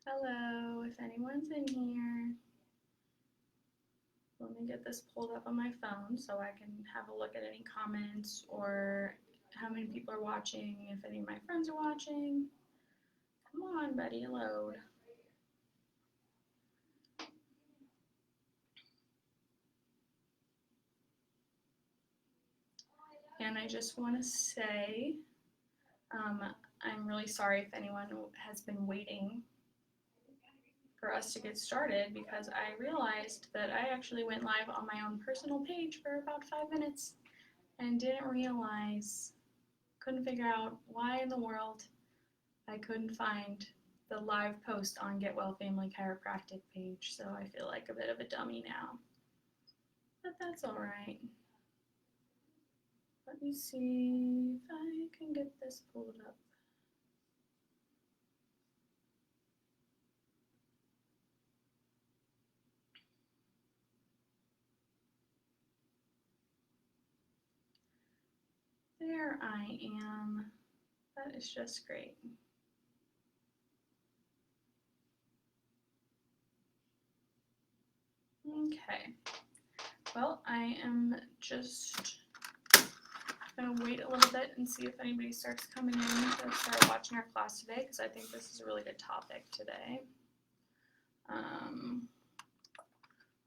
Hello, if anyone's in here, let me get this pulled up on my phone so I can have a look at any comments or how many people are watching, if any of my friends are watching. Come on, buddy, load. And I just want to say, I'm really sorry if anyone has been waiting for us to get started, because I realized that I actually went live on my own personal page for about 5 minutes and didn't realize, couldn't figure out why in the world I couldn't find the live post on Get Well Family Chiropractic page, so I feel like a bit of a dummy now. But that's alright. Let me see if I can get this pulled up. There I am. That is just great. Okay. Well, I am just going to wait a little bit and see if anybody starts coming in to start watching our class today, because I think this is a really good topic today.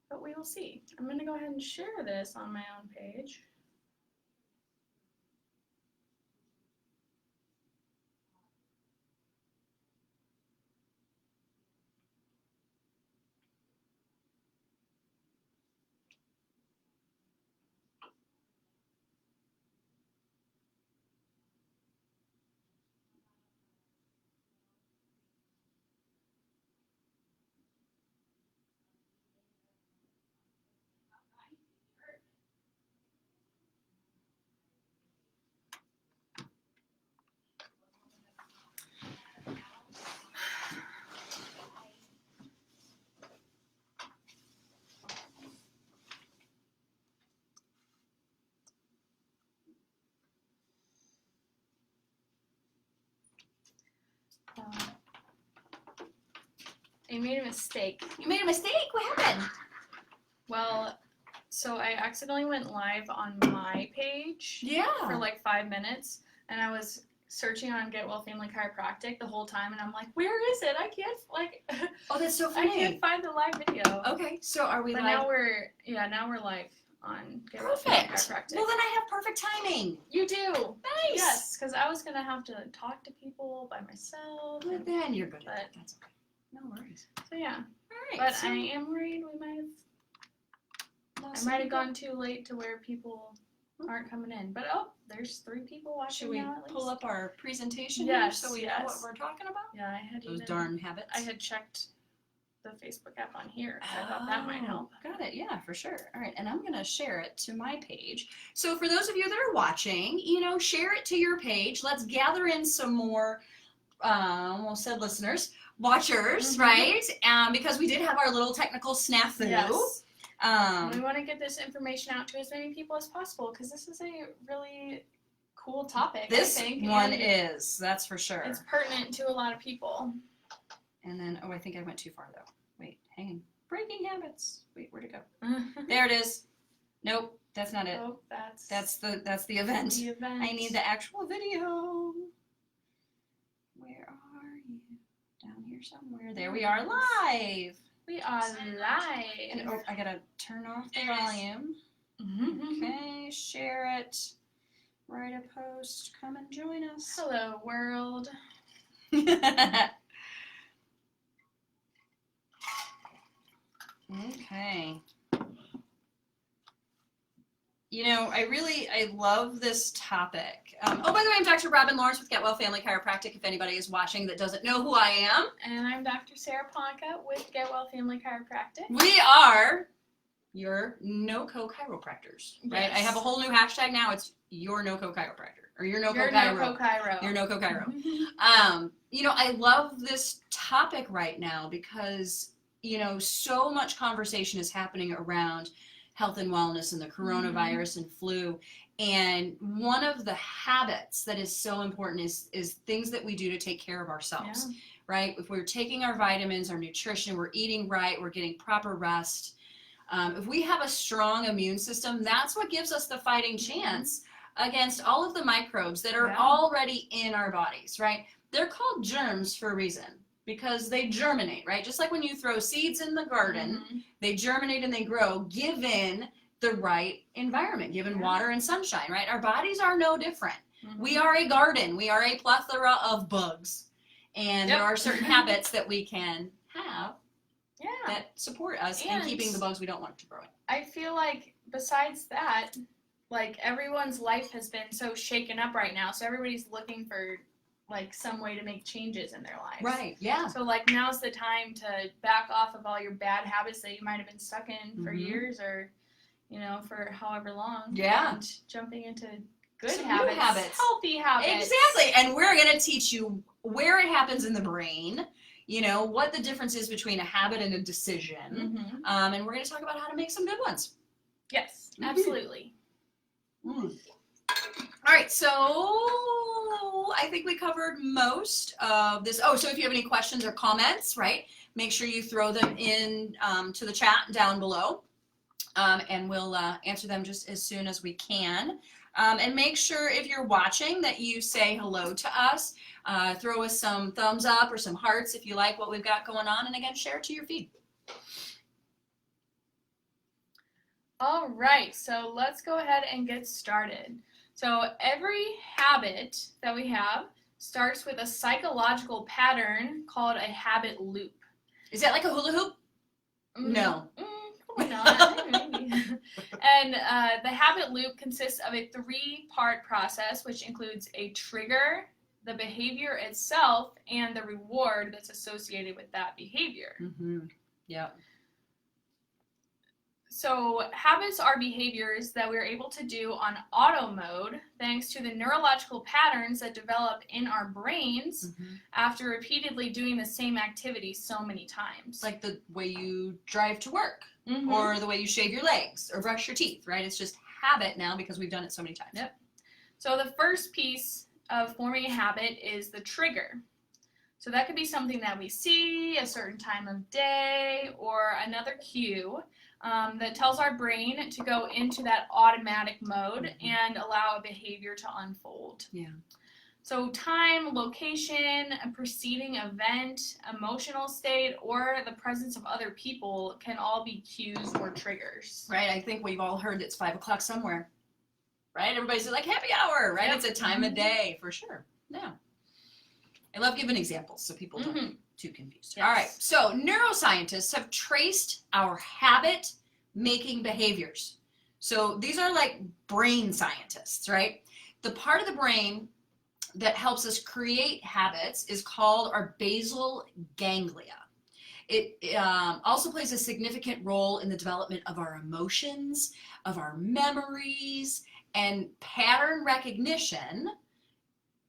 But we will see. I'm going to go ahead and share this on my own page. I made a mistake. You made a mistake? What happened? Well, so I accidentally went live on my page for like 5 minutes, and I was searching on Get Well Family Chiropractic the whole time, and I'm like, where is it? I can't, like, oh, that's so funny. I can't find the live video. Okay, so are we but live? Now we're live on Get Well Family Chiropractic. Well, then I have perfect timing. You do. Nice. Yes, because I was going to have to talk to people by myself. Well, then you're good at that. That's okay. No worries. So, yeah. All right. But so I am worried I might have gone too late to where people aren't coming in. But, oh, there's 3 people watching. Should we now, at least. pull up our presentation here so we know what we're talking about? Yeah, I had Those darn habits. I had checked the Facebook app on here. I thought that might help. Got it. Yeah, for sure. All right, and I'm going to share it to my page. So for those of you that are watching, share it to your page. Let's gather in some more, almost said listeners, watchers, right? Because we did have our little technical snafu. Yes. We want to get this information out to as many people as possible, because this is a really cool topic. This I think, one is, that's for sure. It's pertinent to a lot of people. And then, I think I went too far though. Wait, hang on. Breaking habits. Wait, where'd it go? There it is. Nope, that's not it. Oh, that's the event. The event. I need the actual video. Where are you? Down here somewhere. There we are, live. We are live. And I gotta turn off the volume. Okay, share it. Write a post. Come and join us. Hello, world. Okay. I love this topic. By the way, I'm Dr. Robin Lawrence with Get Well Family Chiropractic, if anybody is watching that doesn't know who I am. And I'm Dr. Sarah Ponca with Get Well Family Chiropractic. We are your no-co chiropractors, right? Yes. I have a whole new hashtag now. It's your no-co chiropractor, or your no-co chiro. Your no-co chiro. I love this topic right now because so much conversation is happening around health and wellness and the coronavirus and flu. And one of the habits that is so important is things that we do to take care of ourselves, right? If we're taking our vitamins, our nutrition, we're eating right, we're getting proper rest. If we have a strong immune system, that's what gives us the fighting chance against all of the microbes that are already in our bodies, right? They're called germs for a reason, because they germinate, right? Just like when you throw seeds in the garden, they germinate and they grow given the right environment, given water and sunshine, right? Our bodies are no different. We are a garden. We are a plethora of bugs. And there are certain habits that we can have that support us in keeping the bugs we don't want to grow in. I feel like besides that, like everyone's life has been so shaken up right now, so everybody's looking for like some way to make changes in their lives. Right, yeah. So like now's the time to back off of all your bad habits that you might have been stuck in for years or, you know, for however long. Yeah. And jumping into good Some habits, new habits, healthy habits. Exactly. And we're going to teach you where it happens in the brain, you know, what the difference is between a habit and a decision. And we're going to talk about how to make some good ones. Yes, absolutely. All right, so I think we covered most of this. Oh, so if you have any questions or comments, right, make sure you throw them in to the chat down below, and we'll answer them just as soon as we can. And make sure if you're watching that you say hello to us. Throw us some thumbs up or some hearts if you like what we've got going on, and again, share it to your feed. All right, so let's go ahead and get started. So every habit that we have starts with a psychological pattern called a habit loop. Is that like a hula hoop? No. Probably not, maybe. And the habit loop consists of a 3-part process, which includes a trigger, the behavior itself, and the reward that's associated with that behavior. Yeah. So habits are behaviors that we're able to do on auto mode thanks to the neurological patterns that develop in our brains after repeatedly doing the same activity so many times. Like the way you drive to work or the way you shave your legs or brush your teeth, right? It's just habit now because we've done it so many times. Yep. So the first piece of forming a habit is the trigger. So that could be something that we see, a certain time of day, or another cue that tells our brain to go into that automatic mode and allow a behavior to unfold. Yeah. So time, location, a preceding event, emotional state, or the presence of other people can all be cues or triggers. Right. I think we've all heard it's 5 o'clock somewhere. Right? Everybody's like happy hour, right? It's a time of day for sure. Yeah. I love giving examples so people don't get too confused. Yes. All right. So neuroscientists have traced our habit-making behaviors. So these are like brain scientists, right? The part of the brain that helps us create habits is called our basal ganglia. It also plays a significant role in the development of our emotions, of our memories, and pattern recognition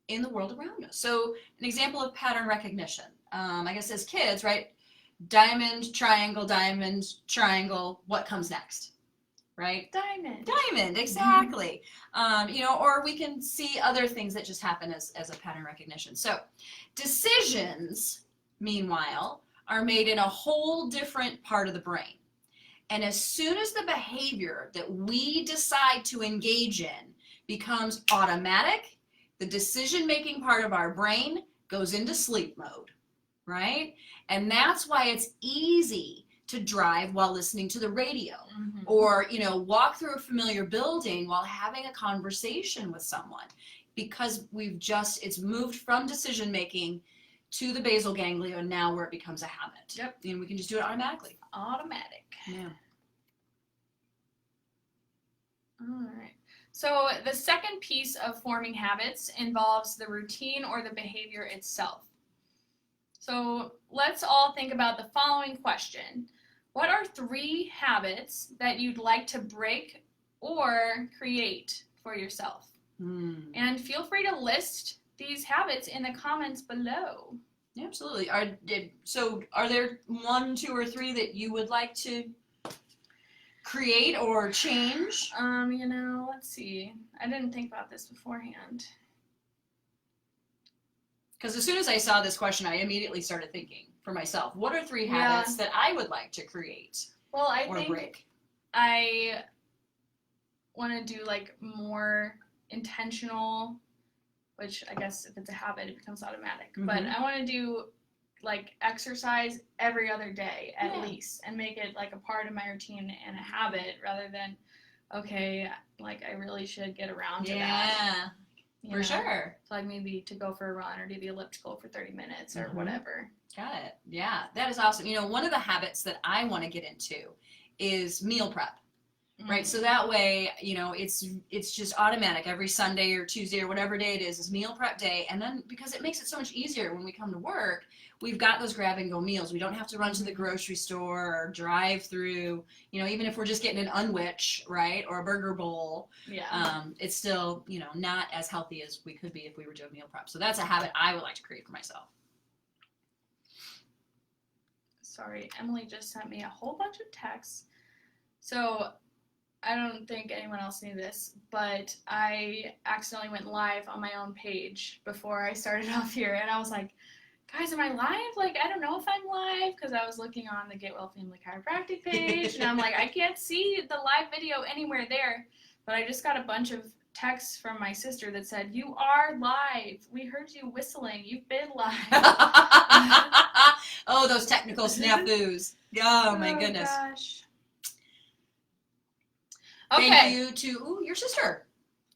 in the world around us. So an example of pattern recognition, I guess as kids, right? Diamond, triangle, what comes next? Right? Diamond, exactly. You know, or we can see other things that just happen as a pattern recognition. So decisions, meanwhile, are made in a whole different part of the brain. And as soon as the behavior that we decide to engage in becomes automatic, the decision-making part of our brain goes into sleep mode, right? And that's why it's easy to drive while listening to the radio or, you know, walk through a familiar building while having a conversation with someone, because it's moved from decision-making to the basal ganglia, and now where it becomes a habit. Yep. And we can just do it automatically. Automatic. Yeah. All right. So the second piece of forming habits involves the routine or the behavior itself. So let's all think about the following question. What are 3 habits that you'd like to break or create for yourself? And feel free to list these habits in the comments below. Yeah, absolutely. Are there 1, 2, or 3 that you would like to create or change? You know, let's see. I didn't think about this beforehand. Because as soon as I saw this question, I immediately started thinking for myself, what are 3 habits that I would like to create or think break? I want to do like more intentional, which I guess if it's a habit, it becomes automatic. Mm-hmm. But I want to do like exercise every other day at least, and make it like a part of my routine and a habit rather than, okay, like I really should get around to that. Yeah, for sure. So like maybe to go for a run or do the elliptical for 30 minutes or whatever. Got it. Yeah, that is awesome. You know, one of the habits that I want to get into is meal prep. Right, so that way, you know, it's just automatic. Every Sunday or Tuesday or whatever day it is meal prep day. And then because it makes it so much easier when we come to work, we've got those grab and go meals. We don't have to run to the grocery store or drive through, you know, even if we're just getting an unwich, right, or a burger bowl. Yeah. It's still, you know, not as healthy as we could be if we were doing meal prep. So that's a habit I would like to create for myself. Sorry, Emily just sent me a whole bunch of texts. So I don't think anyone else knew this, but I accidentally went live on my own page before I started off here, and I was like, guys, am I live? Like, I don't know if I'm live, because I was looking on the Get Well Family Chiropractic page, and I'm like, I can't see the live video anywhere there, but I just got a bunch of texts from my sister that said, you are live. We heard you whistling. You've been live. Oh, those technical snafus. Oh, my goodness. Gosh. Okay. Thank you to your sister.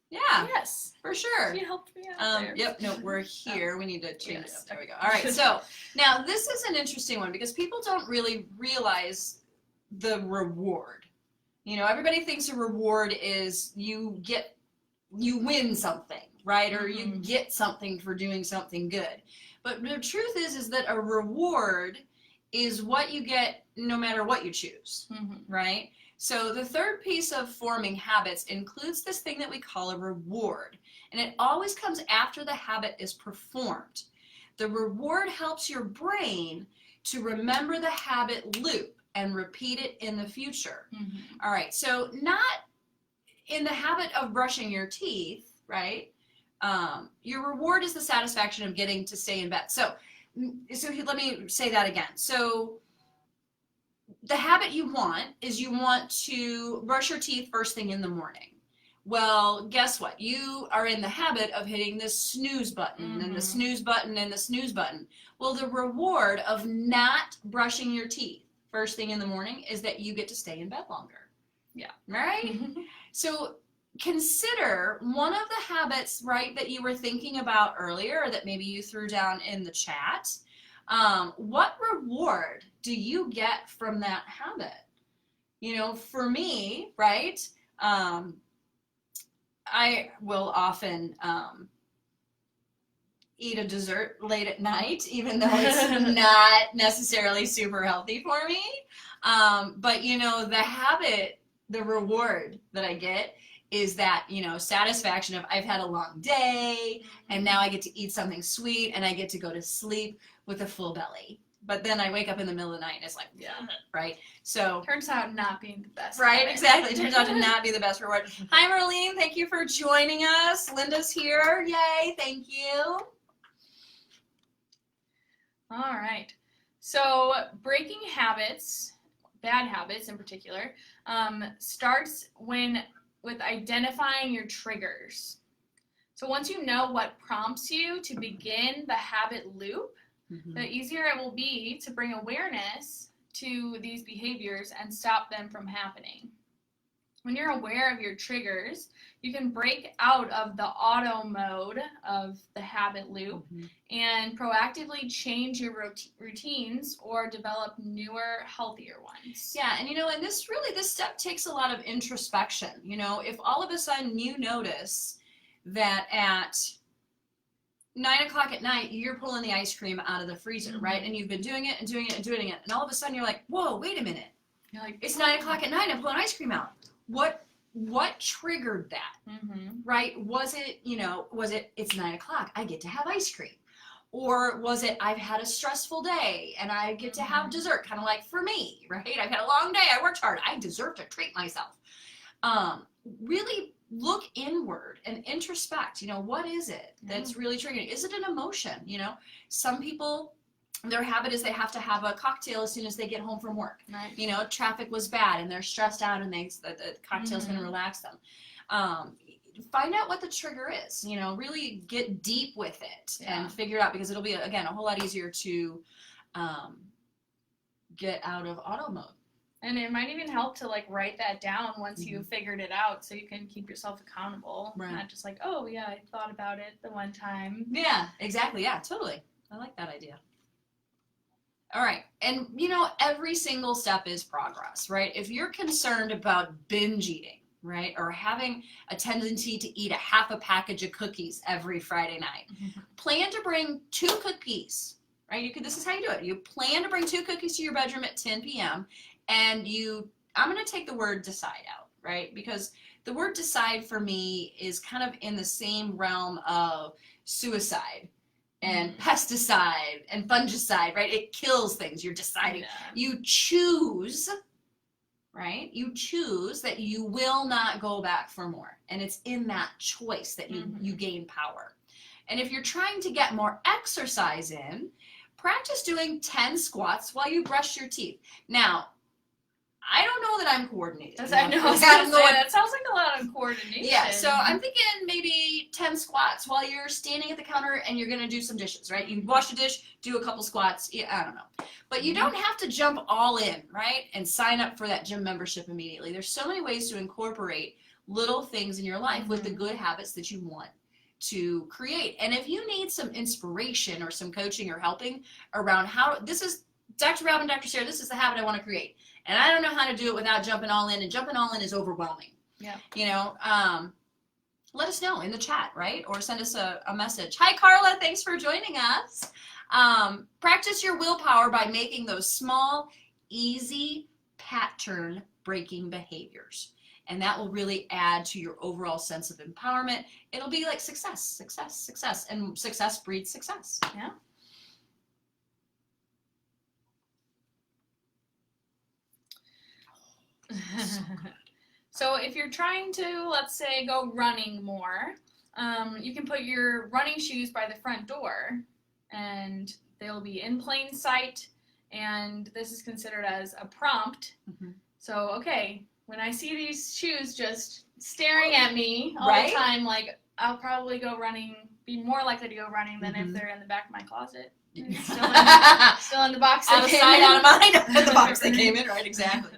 Yeah. Yes. For sure. She helped me out there. Yep. No, we're here. We need to change it up. There we go. All right. So now this is an interesting one because people don't really realize the reward. You know, everybody thinks a reward is you win something, right? Or you get something for doing something good. But the truth is that a reward is what you get no matter what you choose, right? So the third piece of forming habits includes this thing that we call a reward, and it always comes after the habit is performed. The reward helps your brain to remember the habit loop and repeat it in the future. All right, so not in the habit of brushing your teeth, right? Your reward is the satisfaction of getting to stay in bed. So let me say that again. So the habit you want is you want to brush your teeth first thing in the morning. Well, guess what? You are in the habit of hitting the snooze button and the snooze button and the snooze button. Well, the reward of not brushing your teeth first thing in the morning is that you get to stay in bed longer. Yeah. Right? So consider one of the habits, right, that you were thinking about earlier or that maybe you threw down in the chat. What reward do you get from that habit? You know, for me, right, I will often eat a dessert late at night, even though it's not necessarily super healthy for me. But, you know, the habit, the reward that I get is that, you know, satisfaction of I've had a long day and now I get to eat something sweet and I get to go to sleep with a full belly. But then I wake up in the middle of the night and it's like, right? So turns out not being the best. Right, exactly. Turns out to not be the best reward. Hi, Marlene. Thank you for joining us. Linda's here. Yay. Thank you. All right. So breaking habits, bad habits in particular, starts with identifying your triggers. So once you know what prompts you to begin the habit loop, the easier it will be to bring awareness to these behaviors and stop them from happening. When you're aware of your triggers, you can break out of the auto mode of the habit loop and proactively change your routines or develop newer, healthier ones. Yeah, and you know, and this step takes a lot of introspection. You know, if all of a sudden you notice that at 9 o'clock at night, you're pulling the ice cream out of the freezer, right? And you've been doing it and doing it and doing it. And all of a sudden you're like, whoa, wait a minute. You're like, it's 9 o'clock at night, I'm pulling ice cream out. What triggered that, right? Was it, it's 9 o'clock, I get to have ice cream? Or was it, I've had a stressful day and I get to have dessert, kind of like for me, right? I've had a long day, I worked hard, I deserve to treat myself. Really look inward and introspect. You know, what is it that's really triggering? Is it an emotion? You know, some people, their habit is they have to have a cocktail as soon as they get home from work. Right. You know, traffic was bad and they're stressed out and the cocktail's going to relax them. Find out what the trigger is. You know, really get deep with it and figure it out, because it'll be, again, a whole lot easier to get out of auto mode. And it might even help to like write that down once you've figured it out, so you can keep yourself accountable. Right. Not just like, oh yeah, I thought about it the one time. Yeah, exactly. Yeah, totally. I like that idea. All right. And you know, every single step is progress, right? If you're concerned about binge eating, right, or having a tendency to eat a half a package of cookies every Friday night, plan to bring 2 cookies, right? This is how you do it. You plan to bring 2 cookies to your bedroom at 10 p.m. and I'm going to take the word decide out, right? Because the word decide for me is kind of in the same realm of suicide and pesticide and fungicide, right? It kills things. You're deciding. Yeah. You choose, right? You choose that you will not go back for more. And it's in that choice that you gain power. And if you're trying to get more exercise in, practice doing 10 squats while you brush your teeth. Now, I don't know that I'm coordinated. I know. That sounds like a lot of coordination. Yeah, so I'm thinking maybe 10 squats while you're standing at the counter and you're going to do some dishes, right? You wash the dish, do a couple squats. Yeah, I don't know. But you don't have to jump all in, right? And sign up for that gym membership immediately. There's so many ways to incorporate little things in your life with the good habits that you want to create. And if you need some inspiration or some coaching or helping around how, this is Dr. Robin, Dr. Sarah, this is the habit I want to create. And I don't know how to do it without jumping all in, and jumping all in is overwhelming. Yeah. You know, let us know in the chat, right? Or send us a message. Hi, Carla. Thanks for joining us. Practice your willpower by making those small, easy, pattern breaking behaviors. And that will really add to your overall sense of empowerment. It'll be like success, success, success. And success breeds success. Yeah. So if you're trying to, let's say, go running more, you can put your running shoes by the front door, and they'll be in plain sight, and this is considered as a prompt. So, okay, when I see these shoes just staring at me all the time, like, I'll probably go running, be more likely to go running than if they're in the back of my closet. Still in the box they came in. Out of mind, in the box they came in, right? Exactly.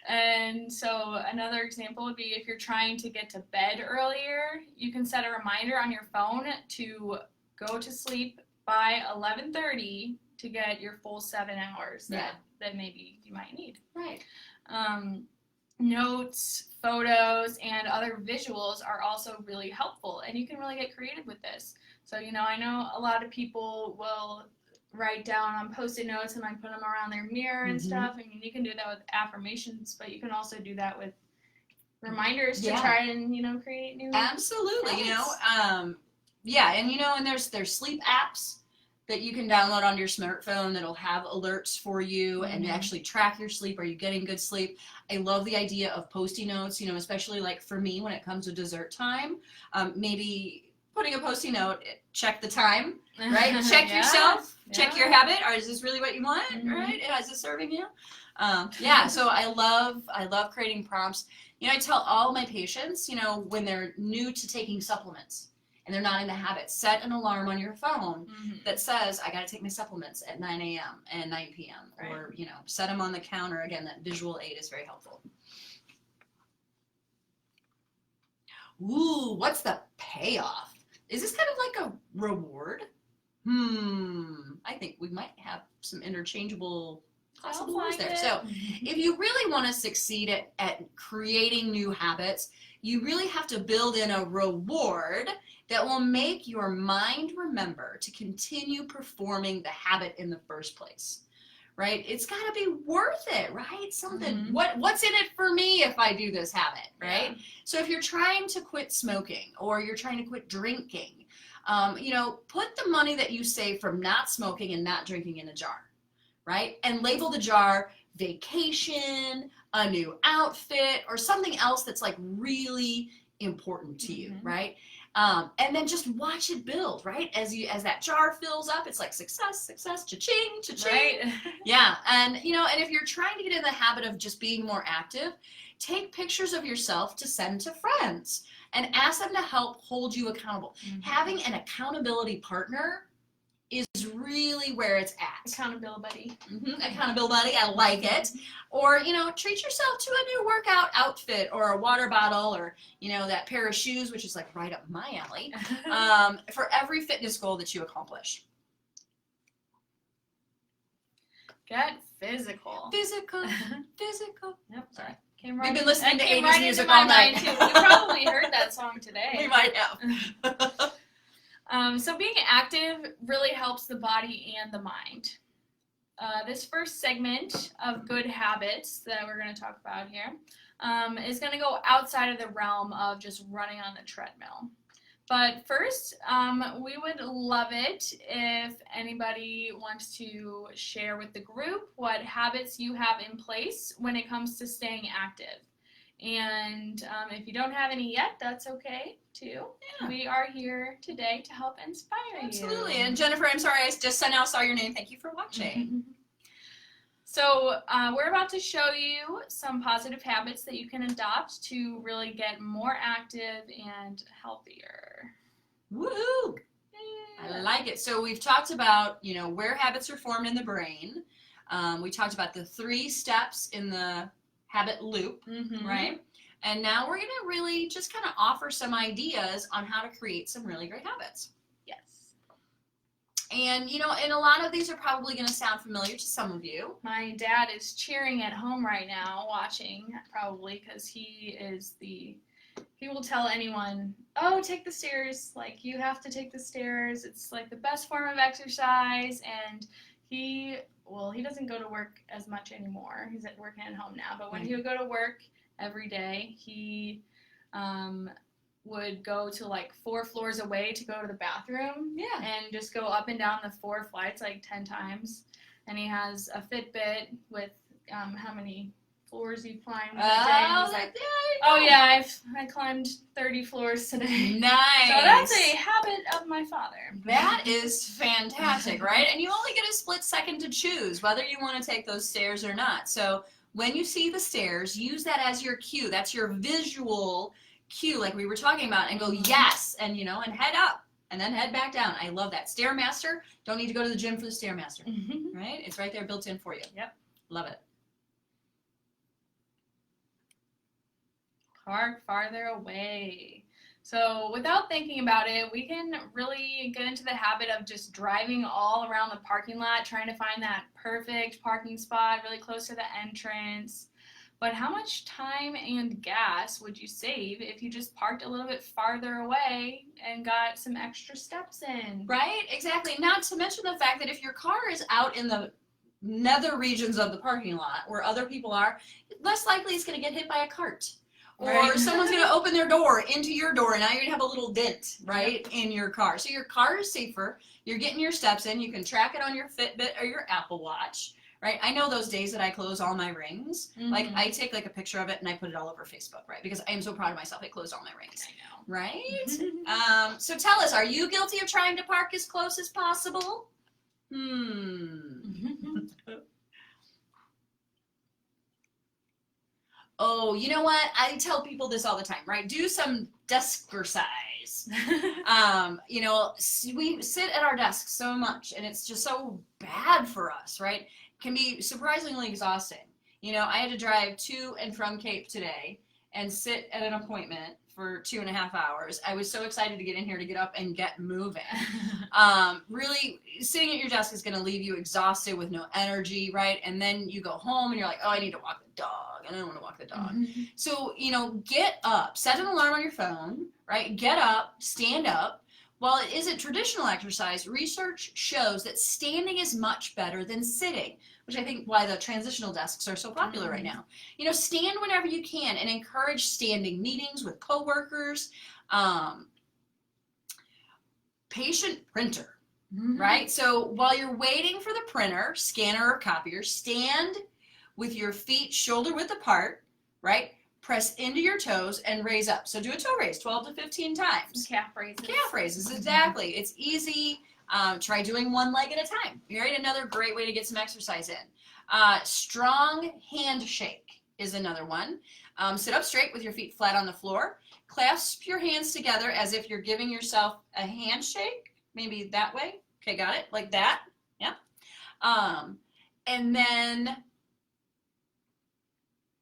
And so another example would be if you're trying to get to bed earlier, you can set a reminder on your phone to go to sleep by 11:30 to get your full 7 hours that maybe you might need. Right. Notes, photos, and other visuals are also really helpful, and you can really get creative with this. So, you know, I know a lot of people will write down on Post-it notes and like put them around their mirror and stuff. I mean, you can do that with affirmations, but you can also do that with reminders to try and, you know, create new. Absolutely. You know, and you know, and there's sleep apps that you can download onto your smartphone that'll have alerts for you and actually track your sleep. Are you getting good sleep? I love the idea of Post-it notes, you know, especially like for me when it comes to dessert time, maybe putting a Post-it note, check the time, right? Check yourself, check your habit. Or is this really what you want, right? Is this serving you? So I love creating prompts. You know, I tell all my patients, you know, when they're new to taking supplements and they're not in the habit, set an alarm on your phone that says, I got to take my supplements at 9 a.m. and 9 p.m. Or, you know, set them on the counter. Again, that visual aid is very helpful. Ooh, what's the payoff? Is this kind of like a reward? I think we might have some interchangeable possibilities there. So if you really want to succeed at creating new habits, you really have to build in a reward that will make your mind remember to continue performing the habit in the first place. Right? It's got to be worth it, right? Something, what's in it for me if I do this habit, right? So if you're trying to quit smoking or you're trying to quit drinking, you know, put the money that you save from not smoking and not drinking in a jar, right? And label the jar vacation, a new outfit, or something else that's like really important to you, right? And then just watch it build, right? As that jar fills up, it's like success, cha-ching, cha-ching. Right. Yeah, and and if you're trying to get in the habit of just being more active, take pictures of yourself to send to friends and ask them to help hold you accountable. Having an accountability partner is really where it's at. Accountability buddy. Accountability buddy, I like it. Or, treat yourself to a new workout outfit or a water bottle or, that pair of shoes, which is like right up my alley, for every fitness goal that you accomplish. Get physical. Physical. Yep, sorry. We've been listening to 80s music all all night. Too. We probably heard that song today. We might have. So being active really helps the body and the mind. This first segment of good habits that we're going to talk about here is going to go outside of the realm of just running on the treadmill. But first, we would love it if anybody wants to share with the group what habits you have in place when it comes to staying active. And if you don't have any yet, that's okay too. Yeah. We are here today to help inspire you. Absolutely. And Jennifer, I'm sorry, I just now saw your name. Thank you for watching. So we're about to show you some positive habits that you can adopt to really get more active and healthier. Woohoo! Yeah. I like it. So we've talked about, where habits are formed in the brain. We talked about the 3 steps in the habit loop, right? And now we're going to really just kind of offer some ideas on how to create some really great habits. Yes. And, and a lot of these are probably going to sound familiar to some of you. My dad is cheering at home right now, watching, probably, because he will tell anyone, oh, take the stairs, like, you have to take the stairs, it's like the best form of exercise, and he doesn't go to work as much anymore. He's working at home now. But when he would go to work every day, he would go to like 4 floors away to go to the bathroom. Yeah. And just go up and down the 4 flights like 10 times. And he has a Fitbit with how many floors you climbed that day. I climbed 30 floors today. Nice. So that's a habit of my father. That is fantastic, right? And you only get a split second to choose whether you want to take those stairs or not. So when you see the stairs, use that as your cue. That's your visual cue, like we were talking about, and go yes, and and head up, and then head back down. I love that. Stairmaster. Don't need to go to the gym for the Stairmaster, right? It's right there, built in for you. Yep. Love it. Park farther away. So without thinking about it, we can really get into the habit of just driving all around the parking lot, trying to find that perfect parking spot really close to the entrance. But how much time and gas would you save if you just parked a little bit farther away and got some extra steps in? Right? Exactly. Not to mention the fact that if your car is out in the nether regions of the parking lot where other people are, less likely it's going to get hit by a cart. Or someone's going to open their door into your door, and now you're going to have a little dent, right, in your car. So your car is safer. You're getting your steps in. You can track it on your Fitbit or your Apple Watch, right? I know those days that I close all my rings. Like, I take, like, a picture of it, and I put it all over Facebook, right? Because I am so proud of myself. I closed all my rings. I know. Right? So tell us, are you guilty of trying to park as close as possible? Oh, you know what? I tell people this all the time, right? Do some DESKERCISE. We sit at our desks so much, and it's just so bad for us, right? It can be surprisingly exhausting. I had to drive to and from Cape today and sit at an appointment for 2.5 hours. I was so excited to get in here to get up and get moving. Really, sitting at your desk is going to leave you exhausted with no energy, right? And then you go home and you're like, oh, I need to walk the dog. And I don't want to walk the dog. So, get up. Set an alarm on your phone, right? Get up, stand up. While it isn't traditional exercise, research shows that standing is much better than sitting, which I think why the transitional desks are so popular right now. Stand whenever you can and encourage standing meetings with coworkers. Patient printer, right? So while you're waiting for the printer, scanner, or copier, stand with your feet shoulder width apart, right? press into your toes, and raise up. So do a toe raise 12 to 15 times. Calf raises. Calf raises, exactly. It's easy. Try doing one leg at a time. All right, another great way to get some exercise in. Strong handshake is another one. Sit up straight with your feet flat on the floor. Clasp your hands together as if you're giving yourself a handshake. Maybe that way. Okay, got it? Like that. Yeah. And then...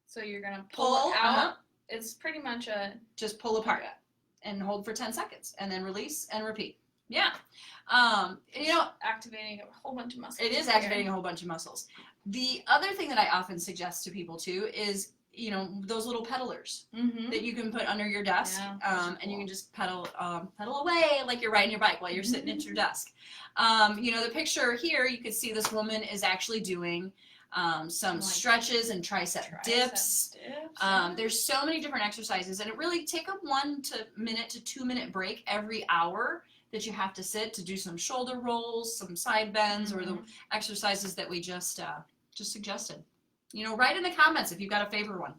So you're going to pull out. It's pretty much just pull apart and hold for 10 seconds and then release and repeat. Yeah. Activating a whole bunch of muscles. It is activating a whole bunch of muscles. The other thing that I often suggest to people too is, those little pedalers that you can put under your desk, and you can just pedal away like you're riding your bike while you're sitting at your desk. The picture here, you can see this woman is actually doing some stretches and tricep dips. There's so many different exercises, and it really take a 1 minute to 2 minute break every hour that you have to sit to do some shoulder rolls, some side bends, or the exercises that we just suggested. Write in the comments if you've got a favorite one.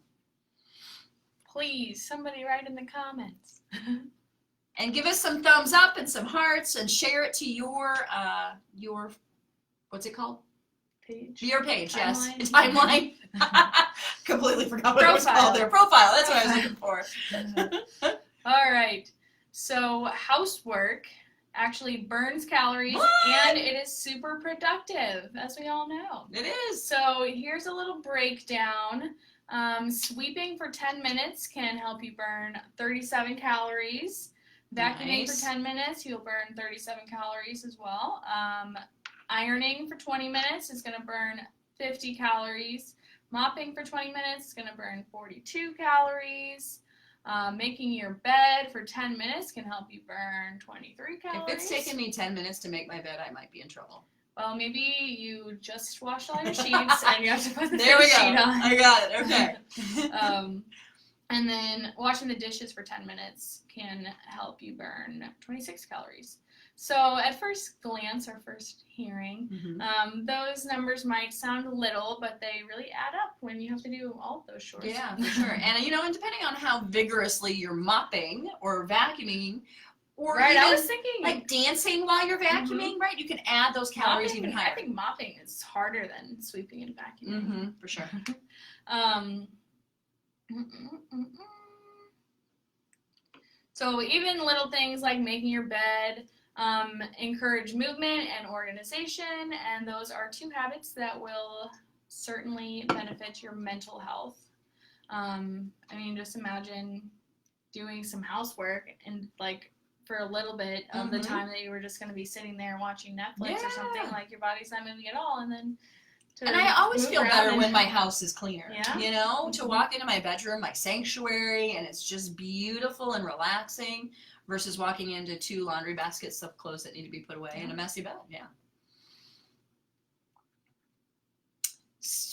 Please, somebody write in the comments. And give us some thumbs up and some hearts, and share it to your what's it called? Page. Your page, Timeline. Yes. Timeline. Completely forgot what it was called there. Profile, that's what I was looking for. All right. So housework actually burns calories and it is super productive, as we all know. It is. So here's a little breakdown. Sweeping for 10 minutes can help you burn 37 calories. Vacuuming for 10 minutes, you'll burn 37 calories as well. Ironing for 20 minutes is going to burn 50 calories. Mopping for 20 minutes is going to burn 42 calories. Making your bed for 10 minutes can help you burn 23 calories. If it's taken me 10 minutes to make my bed, I might be in trouble. Well, maybe you just washed all your sheets and you have to put the sheet on. I got it. Okay. And then washing the dishes for 10 minutes can help you burn 26 calories. So at first glance or first hearing, those numbers might sound little, but they really add up when you have to do all of those chores. Yeah, for sure. And and depending on how vigorously you're mopping or vacuuming, or right, even I was thinking like dancing while you're vacuuming, right? You can add those calories even higher. I think mopping is harder than sweeping and vacuuming. For sure. So even little things like making your bed encourage movement and organization, and those are 2 habits that will certainly benefit your mental health. Just imagine doing some housework and for a little bit of the time that you were just going to be sitting there watching Netflix or something, like your body's not moving at all, and then and I always feel better when my house is cleaner. Yeah. To walk into my bedroom, my sanctuary, and it's just beautiful and relaxing, versus walking into 2 laundry baskets of clothes that need to be put away and a messy bed. Yeah.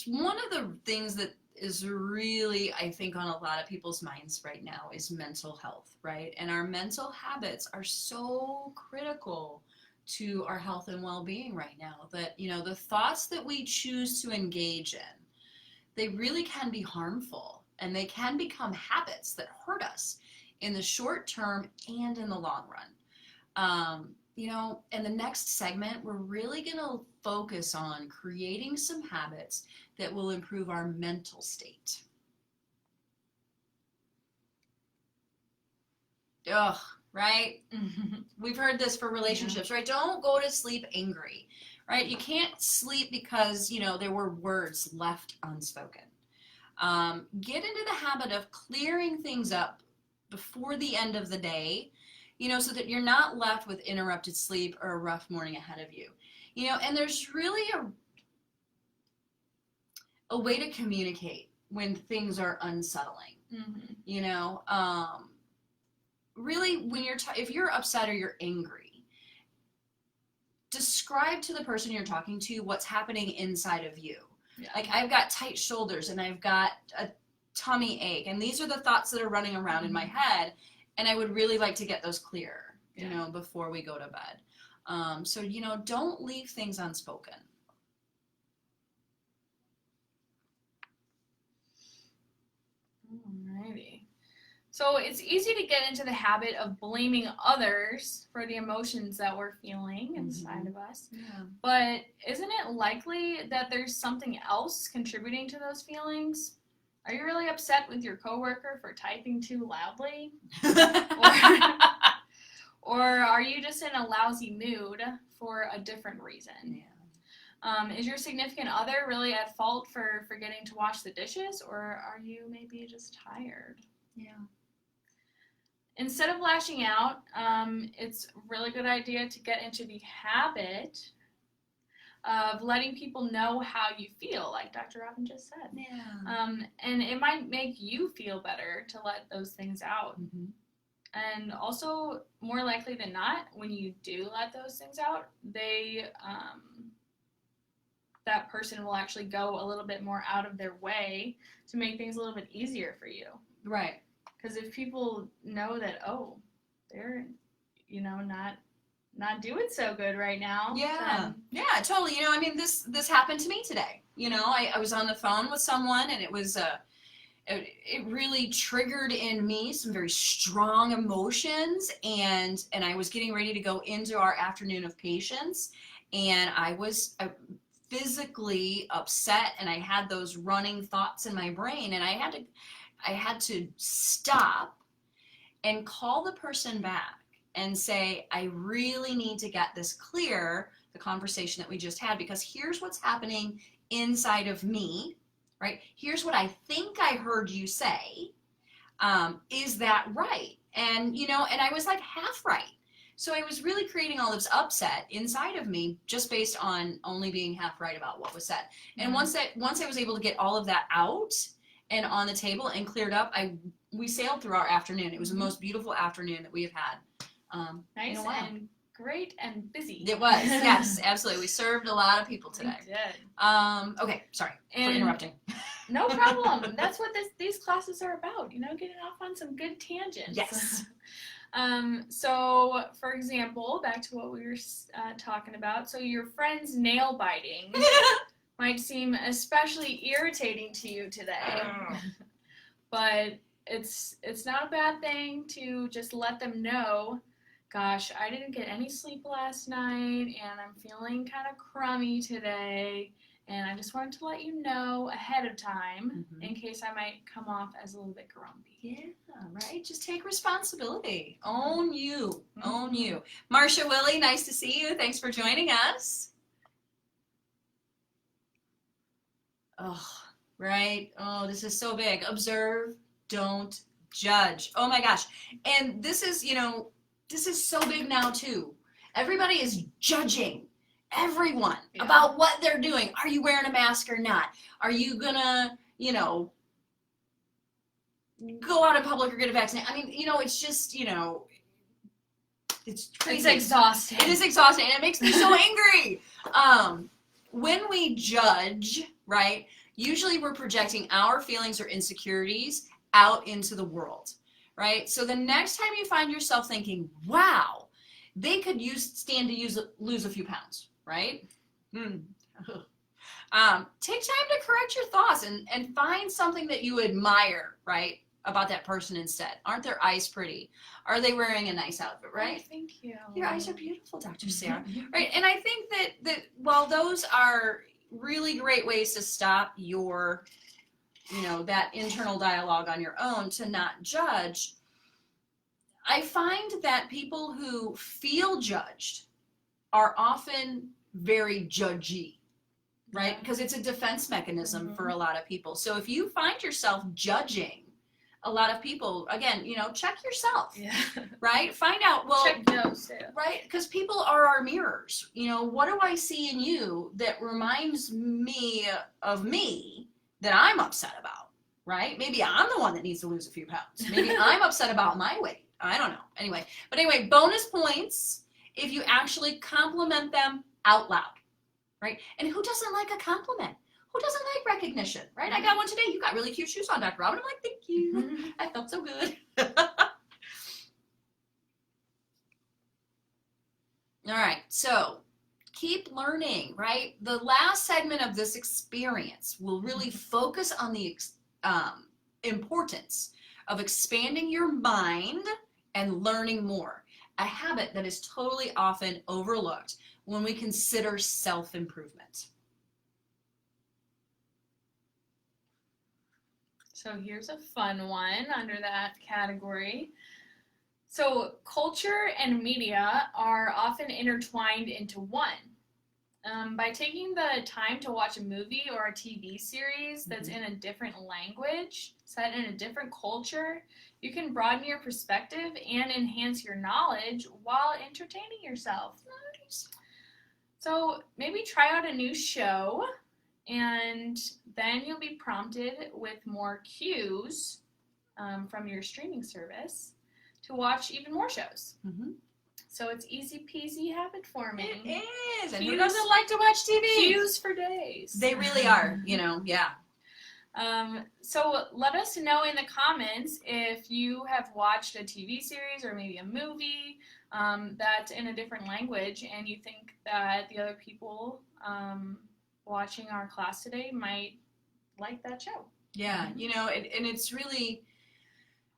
One of the things that is really, I think, on a lot of people's minds right now is mental health, right? And our mental habits are so critical to our health and well-being right now that, the thoughts that we choose to engage in, they really can be harmful, and they can become habits that hurt us in the short term and in the long run. In the next segment, we're really going to focus on creating some habits that will improve our mental state. Ugh, right? We've heard this for relationships, right? Don't go to sleep angry, right? You can't sleep because, there were words left unspoken. Get into the habit of clearing things up before the end of the day, so that you're not left with interrupted sleep or a rough morning ahead of you. And there's really a way to communicate when things are unsettling. Really, when if you're upset or you're angry, describe to the person you're talking to what's happening inside of you. Yeah. Like, I've got tight shoulders and I've got a tummy ache, and these are the thoughts that are running around in my head, and I would really like to get those clear, before we go to bed. So, don't leave things unspoken. All Alrighty. So it's easy to get into the habit of blaming others for the emotions that we're feeling inside of us. Yeah. But isn't it likely that there's something else contributing to those feelings? Are you really upset with your coworker for typing too loudly? Or are you just in a lousy mood for a different reason? Yeah. Is your significant other really at fault for forgetting to wash the dishes, or are you maybe just tired? Yeah. Instead of lashing out, it's a really good idea to get into the habit of letting people know how you feel, like Dr. Robin just said. Yeah. And it might make you feel better to let those things out. Mm-hmm. And also, more likely than not, when you do let those things out, that person will actually go a little bit more out of their way to make things a little bit easier for you. Right. Because if people know that, oh, they're, not doing so good right now. Yeah. Yeah, totally. I mean, this happened to me today. I was on the phone with someone, and it was it really triggered in me some very strong emotions, and I was getting ready to go into our afternoon of patients, and I was physically upset, and I had those running thoughts in my brain, and I had to stop and call the person back and say, I really need to get this clear, the conversation that we just had, because here's what's happening inside of me, right? Here's what I think I heard you say. Is that right? And, and I was like half right. So I was really creating all this upset inside of me just based on only being half right about what was said. And once I was able to get all of that out and on the table and cleared up, we sailed through our afternoon. It was the most beautiful afternoon that we have had. Nice in a while. And great and busy. It was, yes, absolutely. We served a lot of people today. We did. Okay, sorry for interrupting. No problem. That's what these classes are about, getting off on some good tangents. Yes. So, for example, back to what we were talking about. So your friend's nail biting might seem especially irritating to you today. But it's not a bad thing to just let them know, gosh, I didn't get any sleep last night, and I'm feeling kind of crummy today, and I just wanted to let you know ahead of time in case I might come off as a little bit grumpy. Yeah, right? Just take responsibility. Own you. Own you. Marcia, Willie, nice to see you. Thanks for joining us. Oh, right? Oh, this is so big. Observe, don't judge. Oh my gosh. And this is, this is so big now too. Everybody is judging everyone about what they're doing. Are you wearing a mask or not? Are you gonna, go out in public or get a vaccine? I mean, it's just, it's crazy. It's exhausting. It is exhausting, and it makes me so angry. When we judge, right, usually we're projecting our feelings or insecurities out into the world, right? So the next time you find yourself thinking, wow, they could stand to lose a few pounds, right? Take time to correct your thoughts and find something that you admire, right, about that person instead. Aren't their eyes pretty? Are they wearing a nice outfit, right? Oh, thank you. Your eyes are beautiful, Dr. Sarah. Right, and I think that while those are really great ways to stop your, that internal dialogue on your own, to not judge, I find that people who feel judged are often very judgy, right? Because it's a defense mechanism for a lot of people. So if you find yourself judging a lot of people, again, check yourself, right? Find out, well, check those too. Right? Because people are our mirrors. What do I see in you that reminds me of me that I'm upset about, right? Maybe I'm the one that needs to lose a few pounds. Maybe I'm upset about my weight. I don't know. Anyway, bonus points if you actually compliment them out loud, right? And who doesn't like a compliment? Who doesn't like recognition, right? I got one today. You got really cute shoes on, Dr. Robin. I'm like, thank you. I felt so good. All right, so keep learning, right? The last segment of this experience will really focus on the importance of expanding your mind and learning more. A habit that is totally often overlooked when we consider self-improvement. So here's a fun one under that category. So culture and media are often intertwined into one. By taking the time to watch a movie or a TV series that's in a different language, set in a different culture, you can broaden your perspective and enhance your knowledge while entertaining yourself. Nice. So maybe try out a new show, and then you'll be prompted with more cues from your streaming service to watch even more shows. Mm-hmm. So it's easy peasy habit forming. It is. And who doesn't like to watch TV? Cues for days. They really are, yeah. So let us know in the comments if you have watched a TV series or maybe a movie that's in a different language and you think that the other people watching our class today might like that show. Yeah, and it's really,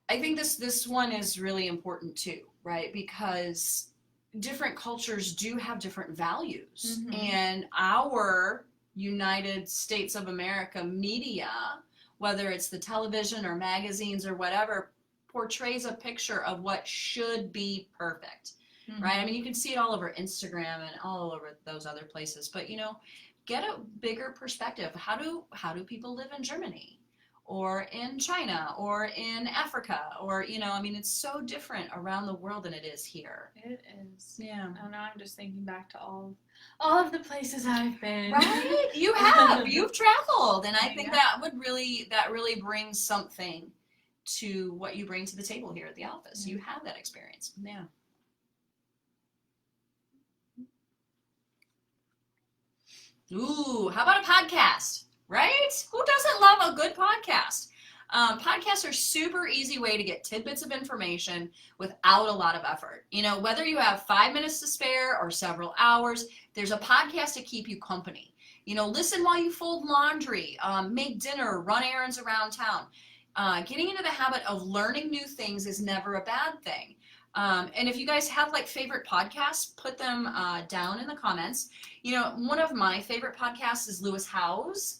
I think this one is really important too, right? Because different cultures do have different values, and our United States of America media, whether it's the television or magazines or whatever, portrays a picture of what should be perfect, right? I mean, you can see it all over Instagram and all over those other places, but get a bigger perspective. How do people live in Germany or in China or in Africa, or it's so different around the world than it is here. It is. Yeah. And now I'm just thinking back to all of the places I've been. Right? You have. You've traveled, and I think that really brings something to what you bring to the table here at the office. You have that experience. Yeah. Ooh, how about a podcast? Right? Who doesn't love a good podcast? Podcasts are a super easy way to get tidbits of information without a lot of effort. Whether you have 5 minutes to spare or several hours, there's a podcast to keep you company. Listen while you fold laundry, make dinner, run errands around town. Getting into the habit of learning new things is never a bad thing. And if you guys have favorite podcasts, put them down in the comments. One of my favorite podcasts is Lewis Howes.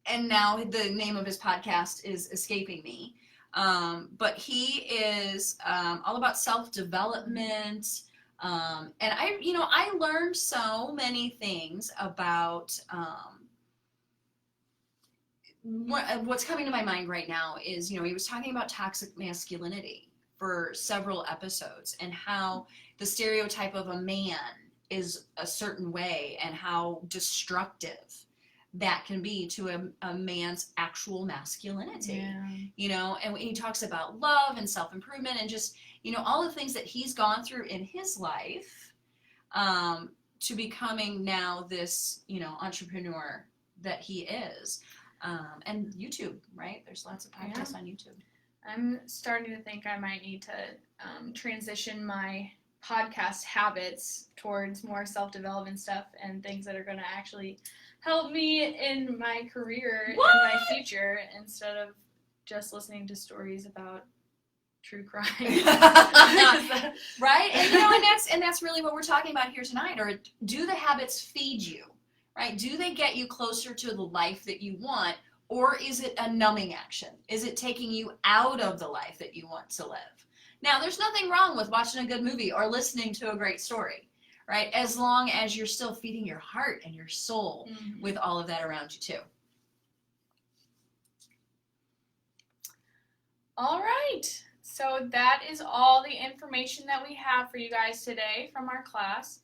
And now the name of his podcast is escaping me. But he is all about self-development. And I learned so many things about what's coming to my mind right now is, he was talking about toxic masculinity for several episodes and how the stereotype of a man is a certain way and how destructive that can be to a man's actual masculinity. Yeah. And he talks about love and self-improvement and just, all the things that he's gone through in his life to becoming now this, entrepreneur that he is. And YouTube, right? There's lots of podcasts on YouTube. I'm starting to think I might need to transition my podcast habits towards more self-development stuff and things that are going to actually help me in my career and my future instead of just listening to stories about true crime. Right? And that's really what we're talking about here tonight. Or do the habits feed you? Right? Do they get you closer to the life that you want, or is it a numbing action? Is it taking you out of the life that you want to live? Now, there's nothing wrong with watching a good movie or listening to a great story, right? As long as you're still feeding your heart and your soul with all of that around you too. All right. So that is all the information that we have for you guys today from our class.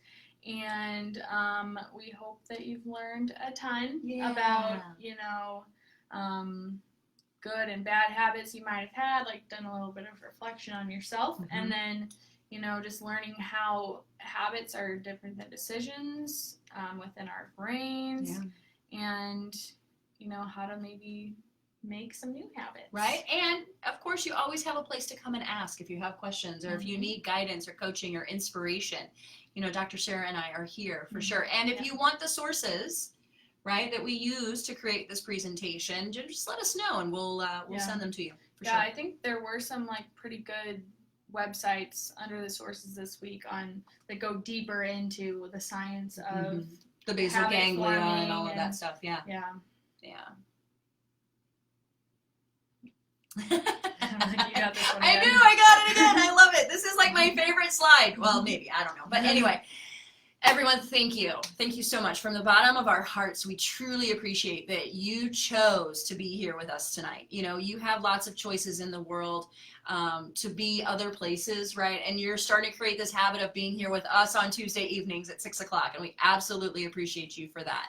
And we hope that you've learned a ton about, good and bad habits you might have had, done a little bit of reflection on yourself, and then, just learning how habits are different than decisions within our brains, and, how to maybe make some new habits. Right? And, of course, you always have a place to come and ask if you have questions or if you need guidance or coaching or inspiration. Dr. Sarah and I are here for sure. And if you want the sources right, that we use to create this presentation, just let us know and we'll send them to you. For sure. I think there were some like pretty good websites under the sources this week on that go deeper into the science of the basal ganglia and all of that stuff. Yeah. Yeah. I knew I got it again. I love it. This is like my favorite slide. Well, maybe, I don't know. But anyway, everyone, thank you. Thank you so much. From the bottom of our hearts, we truly appreciate that you chose to be here with us tonight. You know, you have lots of choices in the world to be other places, right? And you're starting to create this habit of being here with us on Tuesday evenings at 6 o'clock, and we absolutely appreciate you for that.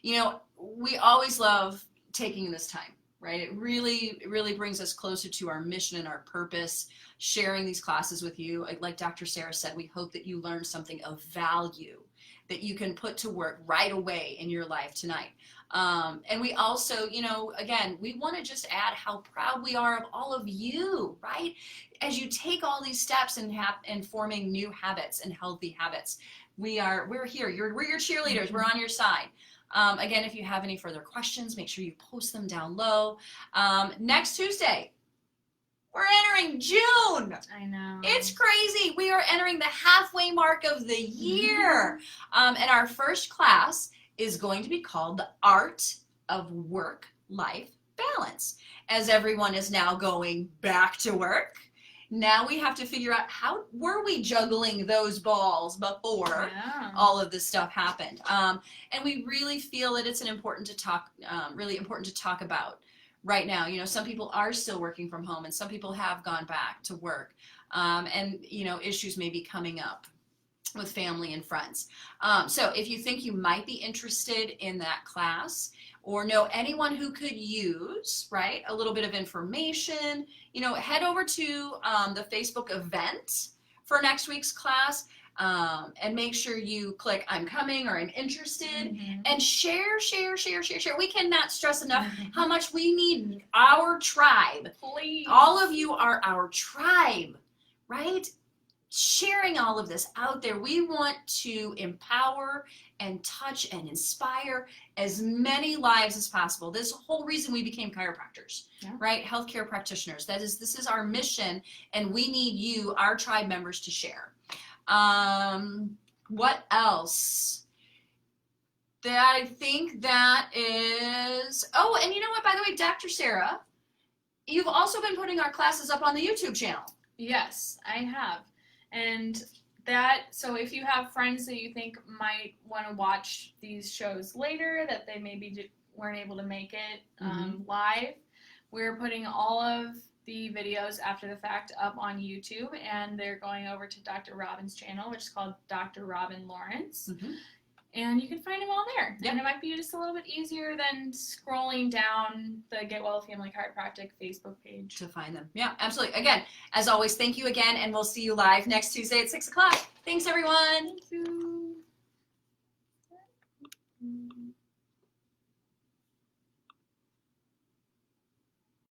You know, we always love taking this time, right? It really brings us closer to our mission and our purpose, sharing these classes with you. Like Dr. Sarah said, we hope that you learn something of value that you can put to work right away in your life tonight. And we also, you know, again, we want to just add how proud we are of all of you, right? As you take all these steps in forming new habits and healthy habits, we're here. We're your cheerleaders. We're on your side. Again, if you have any further questions, make sure you post them down low. Next Tuesday, we're entering June. I know. It's crazy. We are entering the halfway mark of the year. And our first class is going to be called The Art of Work-Life Balance. As everyone is now going back to work, now we have to figure out how were we juggling those balls before all of this stuff happened. And we really feel that it's really important to talk about right now. You know, some people are still working from home and some people have gone back to work. And, you know, issues may be coming up with family and friends. So if you think you might be interested in that class or know anyone who could use, right, a little bit of information, you know, head over to the Facebook event for next week's class and make sure you click I'm coming or I'm interested and share. We cannot stress enough how much we need our tribe. Please. All of you are our tribe, right? Sharing all of this out there. We want to empower and touch and inspire as many lives as possible. This whole reason we became chiropractors, right? Healthcare practitioners. This is our mission, and we need you, our tribe members, to share. What else? I think that is, oh, and you know what, by the way, Dr. Sarah, you've also been putting our classes up on the YouTube channel. Yes, I have. And so if you have friends that you think might want to watch these shows later, that they maybe weren't able to make it live, we're putting all of the videos after the fact up on YouTube, and they're going over to Dr. Robin's channel, which is called Dr. Robin Lawrence. And you can find them all there. And it might be just a little bit easier than scrolling down the Get Well Family Chiropractic Facebook page to find them. Yeah, absolutely. Again, as always, thank you again, and we'll see you live next Tuesday at 6 o'clock. Thanks, everyone. Thank you.